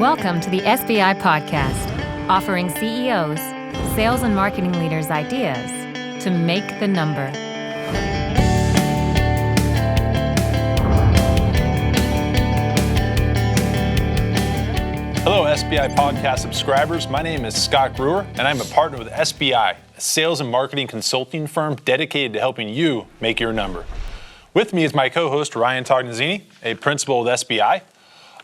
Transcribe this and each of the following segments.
Welcome to the SBI podcast, offering CEOs, sales and marketing leaders ideas to make the number. Hello, SBI podcast subscribers. My name is Scott Brewer, and I'm a partner with SBI, a sales and marketing consulting firm dedicated to helping you make your number. With me is my co-host, Ryan Tognazzini, a principal with SBI.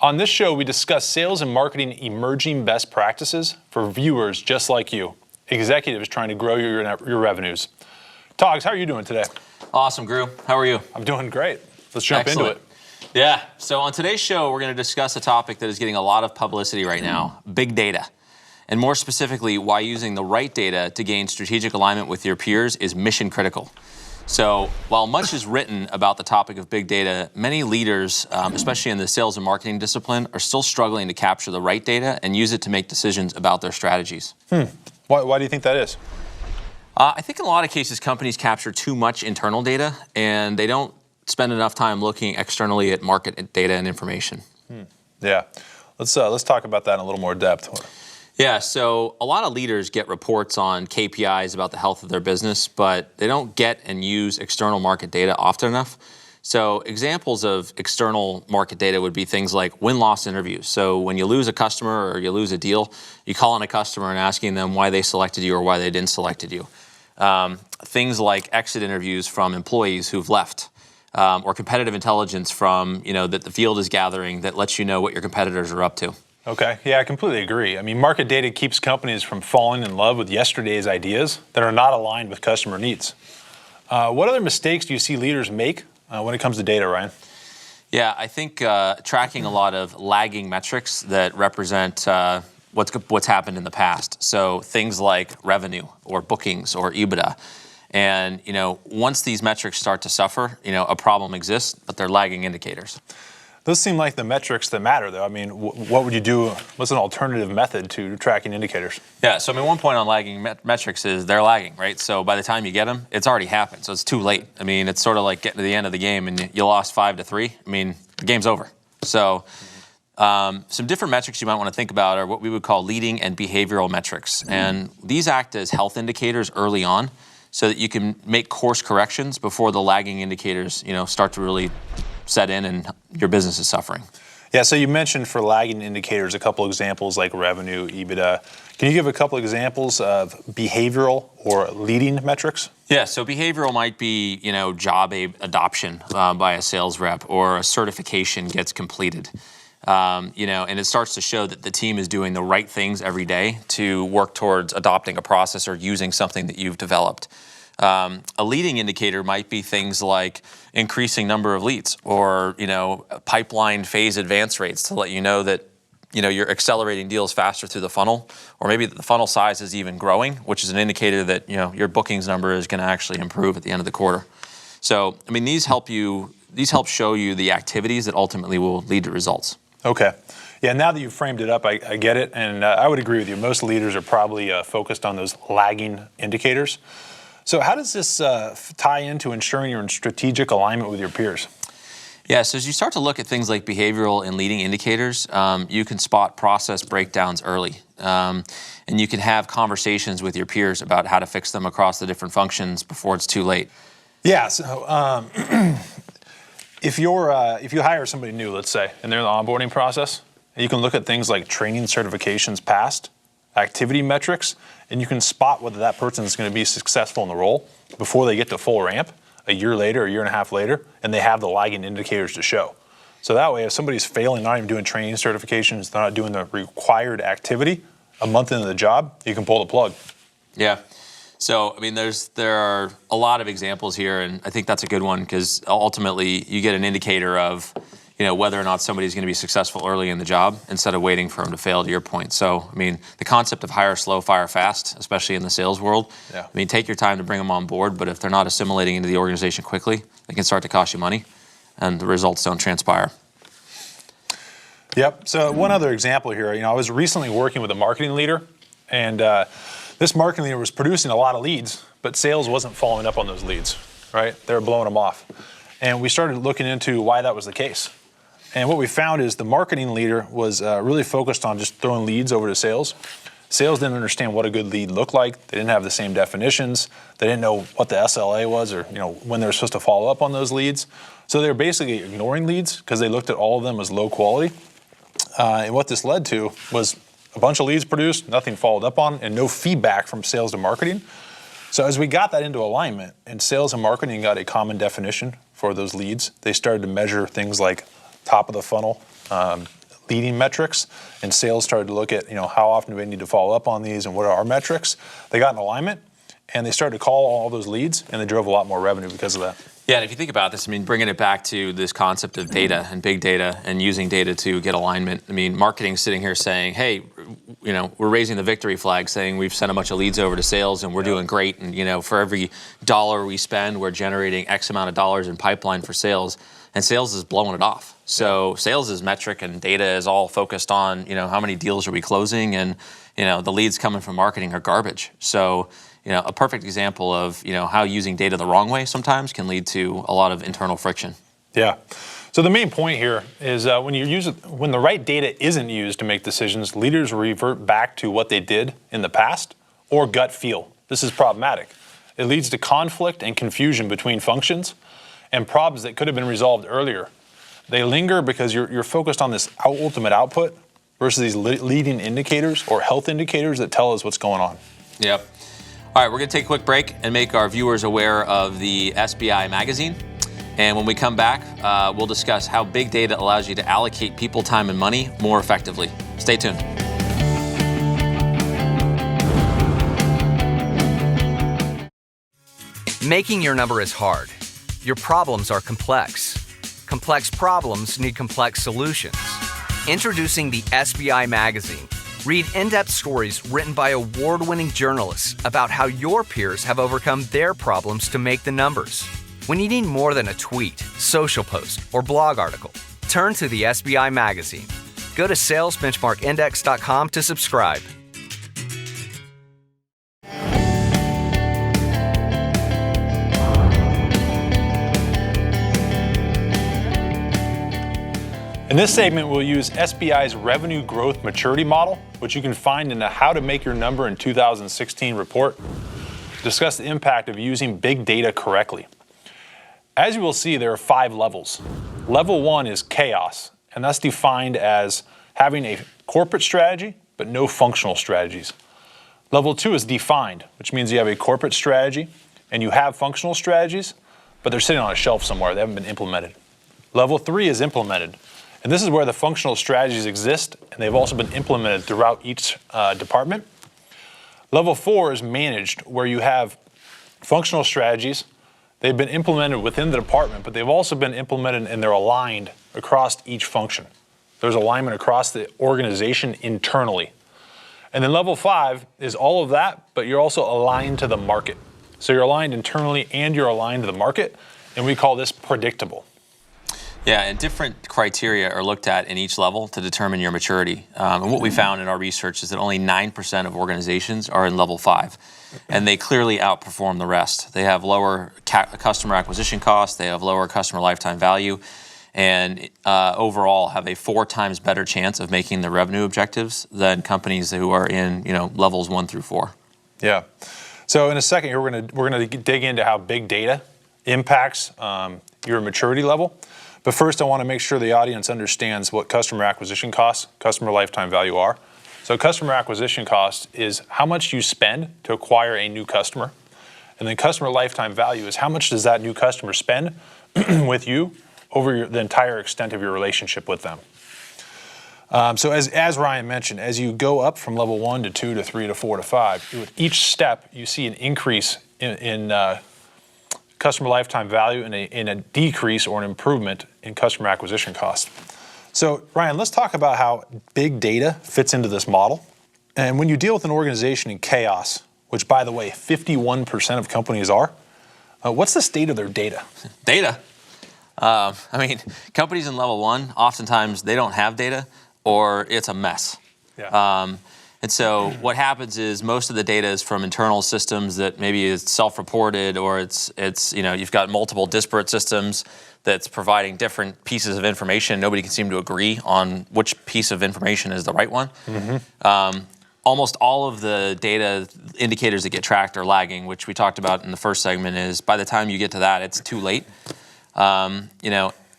On this show, we discuss sales and marketing emerging best practices for viewers just like you, executives trying to grow your revenues. Togs, how are you doing today? Awesome, Gru. How are you? I'm doing great. Let's jump into it. Yeah, so on today's show, we're going to discuss a topic that is getting a lot of publicity right now, big data. And more specifically, why using the right data to gain strategic alignment with your peers is mission critical. So while much is written about the topic of big data, many leaders, especially in the sales and marketing discipline, are still struggling to capture the right data and use it to make decisions about their strategies. Why do you think that is? I think in a lot of cases, companies capture too much internal data, and they don't spend enough time looking externally at market data and information. Yeah, let's talk about that in a little more depth. Yeah, so a lot of leaders get reports on KPIs about the health of their business, but they don't get and use external market data often enough. So examples of external market data would be things like win-loss interviews. So when you lose a customer or you lose a deal, you call on a customer and asking them why they selected you or why they didn't select you. Things like exit interviews from employees who've left. Or competitive intelligence from, that the field is gathering that lets you know what your competitors are up to. Okay, yeah, I completely agree. I mean, market data keeps companies from falling in love with yesterday's ideas that are not aligned with customer needs. What other mistakes do you see leaders make when it comes to data, Ryan? Yeah, I think tracking a lot of lagging metrics that represent what's happened in the past. So things like revenue or bookings or EBITDA. And, once these metrics start to suffer, a problem exists, but they're lagging indicators. Those seem like the metrics that matter, though. I mean, what would you do? What's an alternative method to tracking indicators? Yeah, so one point on lagging metrics is they're lagging, right? So by the time you get them, it's already happened. So it's too late. I mean, it's sort of like getting to the end of the game and you lost 5-3. I mean, the game's over. So some different metrics you might want to think about are what we would call leading and behavioral metrics. And these act as health indicators early on, so that you can make course corrections before the lagging indicators, start to really set in and your business is suffering. Yeah, so you mentioned for lagging indicators a couple examples like revenue, EBITDA. Can you give a couple examples of behavioral or leading metrics? Yeah, so behavioral might be, job adoption by a sales rep or a certification gets completed. And it starts to show that the team is doing the right things every day to work towards adopting a process or using something that you've developed. A leading indicator might be things like increasing number of leads or, pipeline phase advance rates to let you know that, you're accelerating deals faster through the funnel, or maybe that the funnel size is even growing, which is an indicator that, your bookings number is going to actually improve at the end of the quarter. So, these help show you the activities that ultimately will lead to results. Okay. Yeah, now that you've framed it up, I get it, and I would agree with you. Most leaders are probably focused on those lagging indicators. So how does this tie into ensuring you're in strategic alignment with your peers? Yeah, so as you start to look at things like behavioral and leading indicators, you can spot process breakdowns early. And you can have conversations with your peers about how to fix them across the different functions before it's too late. Yeah, so if you hire somebody new, let's say, and they're in the onboarding process, you can look at things like training certifications passed, activity metrics, and you can spot whether that person is going to be successful in the role before they get to full ramp a year later, a year and a half later, and they have the lagging indicators to show. So that way, if somebody's failing, not even doing training certifications, they're not doing the required activity a month into the job, you can pull the plug. Yeah. So, there are a lot of examples here, and I think that's a good one because ultimately you get an indicator of, whether or not somebody's going to be successful early in the job instead of waiting for them to fail, to your point. So, the concept of hire slow, fire fast, especially in the sales world, take your time to bring them on board, but if they're not assimilating into the organization quickly, they can start to cost you money, and the results don't transpire. Yep. So one other example here, I was recently working with a marketing leader, and this marketing leader was producing a lot of leads, but sales wasn't following up on those leads, right? They were blowing them off. And we started looking into why that was the case. And what we found is the marketing leader was really focused on just throwing leads over to sales. Sales didn't understand what a good lead looked like. They didn't have the same definitions. They didn't know what the SLA was, or when they were supposed to follow up on those leads. So they were basically ignoring leads because they looked at all of them as low quality. And what this led to was a bunch of leads produced, nothing followed up on, and no feedback from sales to marketing. So as we got that into alignment and sales and marketing got a common definition for those leads, they started to measure things like top of the funnel, leading metrics, and sales started to look at how often do we need to follow up on these and what are our metrics. They got in alignment and they started to call all those leads, and they drove a lot more revenue because of that. Yeah, and if you think about this, bringing it back to this concept of data and big data and using data to get alignment. Marketing's sitting here saying, hey, we're raising the victory flag, saying we've sent a bunch of leads over to sales and we're doing great. And, for every dollar we spend, we're generating X amount of dollars in pipeline for sales. And sales is blowing it off. So sales is metric and data is all focused on, how many deals are we closing, and, the leads coming from marketing are garbage. So, a perfect example of, how using data the wrong way sometimes can lead to a lot of internal friction. Yeah. So the main point here is when the right data isn't used to make decisions, leaders revert back to what they did in the past or gut feel. This is problematic. It leads to conflict and confusion between functions and problems that could have been resolved earlier. They linger because you're focused on this ultimate output versus these leading indicators or health indicators that tell us what's going on. Yep. All right, we're going to take a quick break and make our viewers aware of the SBI magazine. And when we come back, we'll discuss how big data allows you to allocate people, time, and money more effectively. Stay tuned. Making your number is hard. Your problems are complex. Complex problems need complex solutions. Introducing the SBI magazine. Read in-depth stories written by award-winning journalists about how your peers have overcome their problems to make the numbers. When you need more than a tweet, social post, or blog article, turn to the SBI magazine. Go to salesbenchmarkindex.com to subscribe. In this segment, we'll use SBI's Revenue Growth Maturity Model, which you can find in the How to Make Your Number in 2016 report, to discuss the impact of using big data correctly. As you will see, there are 5 levels. Level 1 is chaos, and that's defined as having a corporate strategy, but no functional strategies. Level 2 is defined, which means you have a corporate strategy and you have functional strategies, but they're sitting on a shelf somewhere. They haven't been implemented. Level 3 is implemented. And this is where the functional strategies exist, and they've also been implemented throughout each department. Level 4 is managed, where you have functional strategies. They've been implemented within the department, but they've also been implemented and they're aligned across each function. There's alignment across the organization internally. And then level 5 is all of that, but you're also aligned to the market. So you're aligned internally and you're aligned to the market, and we call this predictable. Yeah, and different criteria are looked at in each level to determine your maturity. And what we found in our research is that only 9% of organizations are in level 5, and they clearly outperform the rest. They have lower customer acquisition costs, they have lower customer lifetime value, and overall have a 4 times better chance of making the revenue objectives than companies who are in levels 1 through 4. Yeah. So in a second here, we're gonna dig into how big data impacts your maturity level. But first, I want to make sure the audience understands what customer acquisition costs, customer lifetime value are. So customer acquisition cost is how much you spend to acquire a new customer. And then customer lifetime value is how much does that new customer spend with you over the entire extent of your relationship with them. So as Ryan mentioned, as you go up from level 1 to 2 to 3 to 4 to 5, with each step you see an increase in customer lifetime value and a decrease or an improvement in customer acquisition cost. So Ryan, let's talk about how big data fits into this model. And when you deal with an organization in chaos, which by the way, 51% of companies are, what's the state of their data? Data? Companies in level 1, oftentimes they don't have data or it's a mess. Yeah. And so what happens is most of the data is from internal systems that maybe is self-reported, or it's you've got multiple disparate systems that's providing different pieces of information. Nobody can seem to agree on which piece of information is the right one. Almost all of the data indicators that get tracked are lagging, which we talked about in the first segment. Is by the time you get to that, it's too late.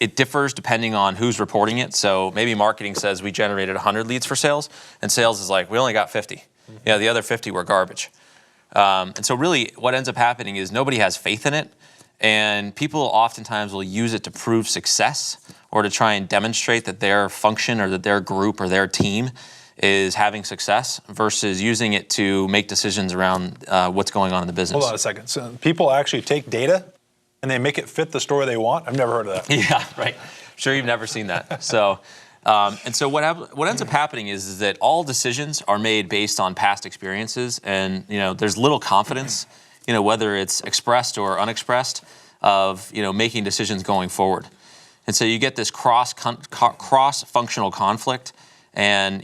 It differs depending on who's reporting it. So maybe marketing says we generated 100 leads for sales, and sales is like, we only got 50. The other 50 were garbage. And so really what ends up happening is nobody has faith in it, and people oftentimes will use it to prove success or to try and demonstrate that their function or that their group or their team is having success versus using it to make decisions around what's going on in the business. Hold on a second. So people actually take data and they make it fit the story they want? I've never heard of that. Yeah, right. Sure, you've never seen that. So, and so what ends up happening is that all decisions are made based on past experiences, and there's little confidence, whether it's expressed or unexpressed, of making decisions going forward. And so you get this cross-functional conflict, and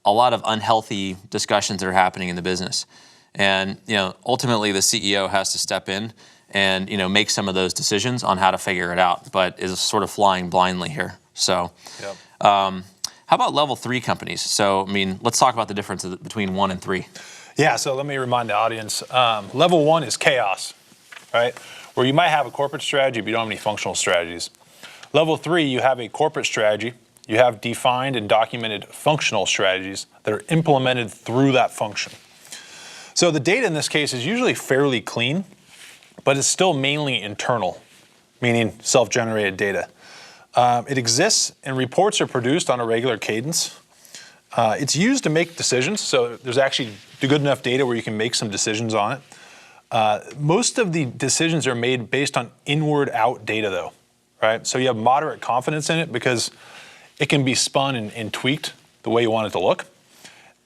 a lot of unhealthy discussions that are happening in the business. And ultimately the CEO has to step in and make some of those decisions on how to figure it out, but is sort of flying blindly here. So, how about level 3 companies? So, let's talk about the difference between 1 and 3. Yeah, so let me remind the audience. Level 1 is chaos, right? Where you might have a corporate strategy, but you don't have any functional strategies. Level 3, you have a corporate strategy. You have defined and documented functional strategies that are implemented through that function. So the data in this case is usually fairly clean, but it's still mainly internal, meaning self-generated data. It exists and reports are produced on a regular cadence. It's used to make decisions, so there's actually good enough data where you can make some decisions on it. Most of the decisions are made based on inward-out data though, right? So you have moderate confidence in it because it can be spun and tweaked the way you want it to look.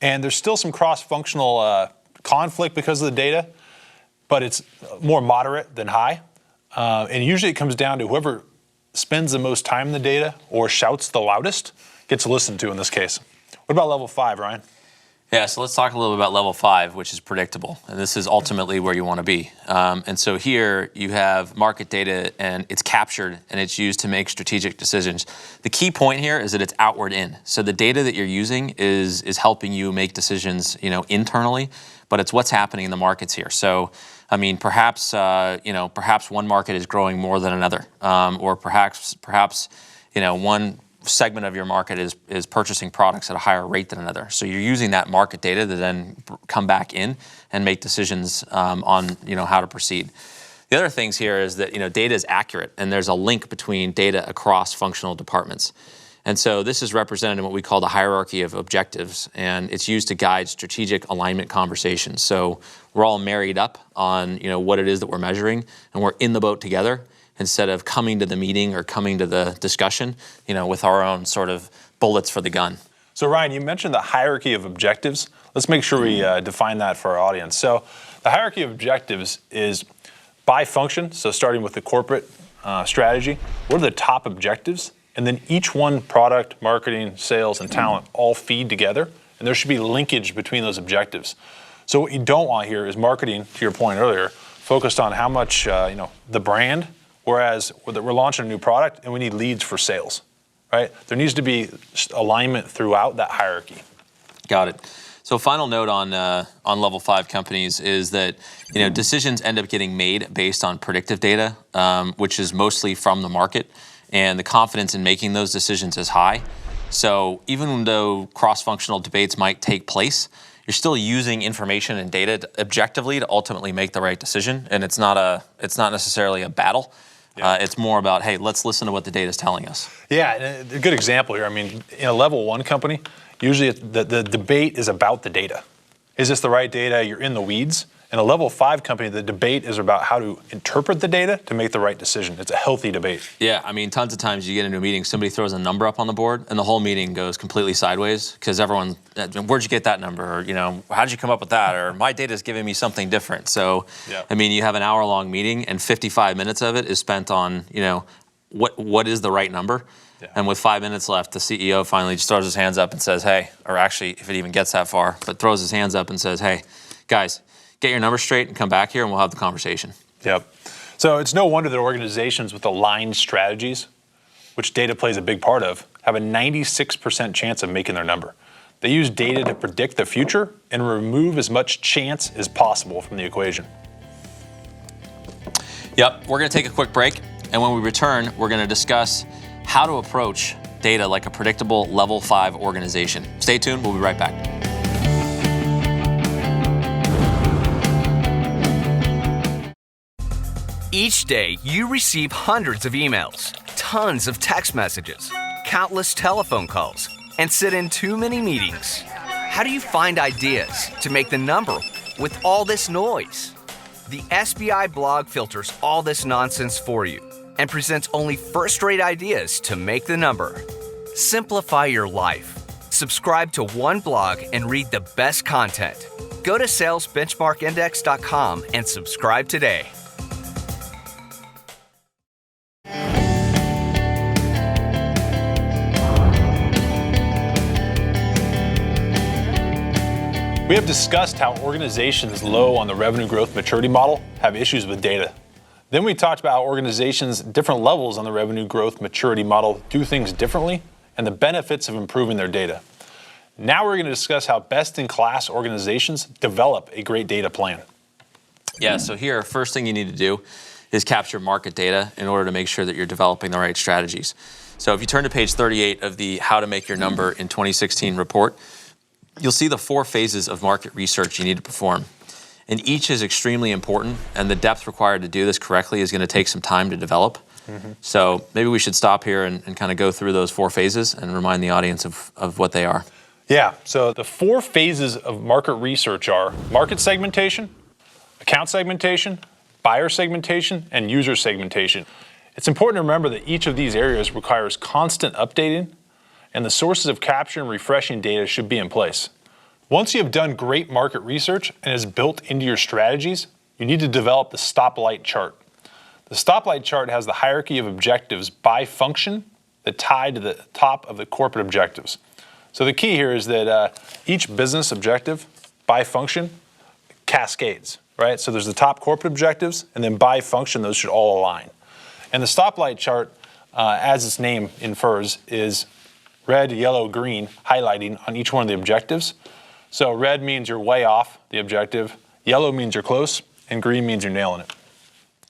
And there's still some cross-functional conflict because of the data, but it's more moderate than high. And usually it comes down to whoever spends the most time in the data or shouts the loudest gets listened to in this case. What about level 5, Ryan? Yeah, so let's talk a little bit about level 5, which is predictable. And this is ultimately where you want to be. And so here you have market data, and it's captured and it's used to make strategic decisions. The key point here is that it's outward in. So the data that you're using is helping you make decisions, internally, but it's what's happening in the markets here. So, perhaps one market is growing more than another, or perhaps one segment of your market is purchasing products at a higher rate than another. So you're using that market data to then come back in and make decisions on how to proceed. The other things here is that data is accurate, and there's a link between data across functional departments. And so this is represented in what we call the hierarchy of objectives, and it's used to guide strategic alignment conversations. So we're all married up on what it is that we're measuring, and we're in the boat together, instead of coming to the meeting or coming to the discussion, with our own sort of bullets for the gun. So Ryan, you mentioned the hierarchy of objectives. Let's make sure we define that for our audience. So the hierarchy of objectives is by function, so starting with the corporate strategy, what are the top objectives? And then each one, product, marketing, sales, and talent, all feed together, and there should be linkage between those objectives. So what you don't want here is marketing, to your point earlier, focused on how much the brand, whereas we're launching a new product and we need leads for sales, right? There needs to be alignment throughout that hierarchy. Got it. So final note on level 5 companies is that decisions end up getting made based on predictive data, which is mostly from the market, and the confidence in making those decisions is high. So even though cross-functional debates might take place, you're still using information and data objectively to ultimately make the right decision, and it's not necessarily a battle. Yeah. It's more about, hey, let's listen to what the data is telling us. Yeah, and a good example here. In a level 1 company, usually the debate is about the data. Is this the right data? You're in the weeds. In a level 5 company, the debate is about how to interpret the data to make the right decision. It's a healthy debate. Yeah, tons of times you get into a meeting, somebody throws a number up on the board, and the whole meeting goes completely sideways because everyone, where'd you get that number? Or, how did you come up with that? Or my data's giving me something different. So, yeah. You have an hour-long meeting, and 55 minutes of it is spent on, what is the right number? Yeah. And with 5 minutes left, the CEO finally just throws his hands up and says, hey, or actually, if it even gets that far, but throws his hands up and says, hey, guys, get your numbers straight and come back here and we'll have the conversation. Yep. So it's no wonder that organizations with aligned strategies, which data plays a big part of, have a 96% chance of making their number. They use data to predict the future and remove as much chance as possible from the equation. Yep, we're going to take a quick break, and when we return, we're going to discuss how to approach data like a predictable level 5 organization. Stay tuned, we'll be right back. Each day, you receive hundreds of emails, tons of text messages, countless telephone calls, and sit in too many meetings. How do you find ideas to make the number with all this noise? The SBI blog filters all this nonsense for you and presents only first-rate ideas to make the number. Simplify your life. Subscribe to one blog and read the best content. Go to salesbenchmarkindex.com and subscribe today. We have discussed how organizations low on the revenue growth maturity model have issues with data. Then we talked about how organizations at different levels on the revenue growth maturity model do things differently and the benefits of improving their data. Now we're going to discuss how best-in-class organizations develop a great data plan. Yeah, so here, first thing you need to do is capture market data in order to make sure that you're developing the right strategies. So if you turn to page 38 of the How to Make Your Number in 2016 report, you'll see the 4 phases of market research you need to perform. And each is extremely important, and the depth required to do this correctly is going to take some time to develop. So maybe we should stop here and kind of go through those 4 phases and remind the audience of what they are. Yeah, so the 4 phases of market research are market segmentation, account segmentation, buyer segmentation, and user segmentation. It's important to remember that each of these areas requires constant updating, and the sources of capturing and refreshing data should be in place. Once you have done great market research and is built into your strategies, you need to develop the stoplight chart. The stoplight chart has the hierarchy of objectives by function that tie to the top of the corporate objectives. So the key here is that each business objective by function cascades, right? So there's the top corporate objectives, and then by function, those should all align. And the stoplight chart, as its name infers, is red, yellow, green, highlighting on each one of the objectives. So red means you're way off the objective, yellow means you're close, and green means you're nailing it.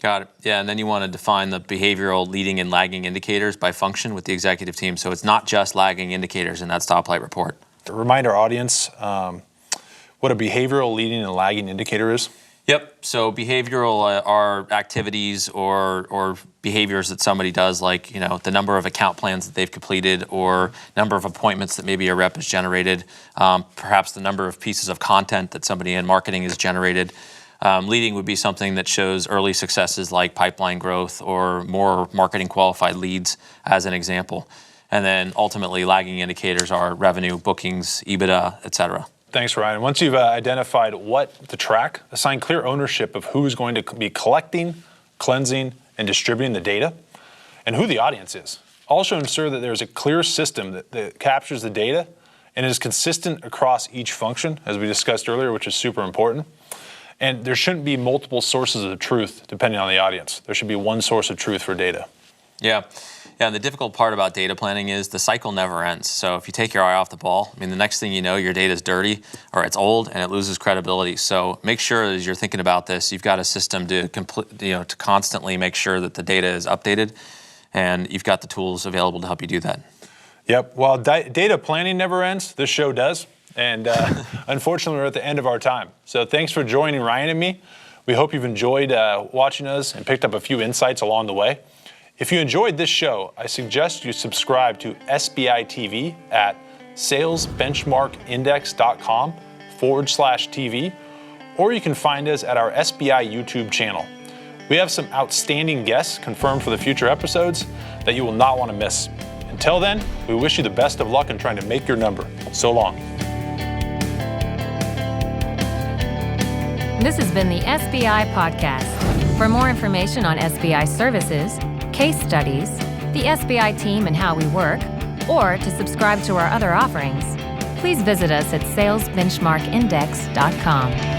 Got it. Yeah, and then you want to define the behavioral leading and lagging indicators by function with the executive team. So it's not just lagging indicators in that stoplight report. Remind our audience what a behavioral leading and lagging indicator is. Yep. So behavioral are activities or behaviors that somebody does, like the number of account plans that they've completed, or number of appointments that maybe a rep has generated, perhaps the number of pieces of content that somebody in marketing has generated. Leading would be something that shows early successes like pipeline growth or more marketing qualified leads, as an example. And then ultimately, lagging indicators are revenue, bookings, EBITDA, et cetera. Thanks, Ryan. Once you've identified what to track, assign clear ownership of who is going to be collecting, cleansing, and distributing the data, and who the audience is. Also ensure that there's a clear system that captures the data and is consistent across each function, as we discussed earlier, which is super important. And there shouldn't be multiple sources of truth depending on the audience. There should be one source of truth for data. Yeah, and the difficult part about data planning is the cycle never ends. So if you take your eye off the ball, the next thing you know, your data is dirty or it's old and it loses credibility. So make sure as you're thinking about this, you've got a system to to constantly make sure that the data is updated, and you've got the tools available to help you do that. Yep. Well, data planning never ends. This show does. And unfortunately, we're at the end of our time. So thanks for joining Ryan and me. We hope you've enjoyed watching us and picked up a few insights along the way. If you enjoyed this show, I suggest you subscribe to SBI TV at salesbenchmarkindex.com/TV, or you can find us at our SBI YouTube channel. We have some outstanding guests confirmed for the future episodes that you will not want to miss. Until then, we wish you the best of luck in trying to make your number. So long. This has been the SBI Podcast. For more information on SBI services, case studies, the SBI team and how we work, or to subscribe to our other offerings, please visit us at salesbenchmarkindex.com.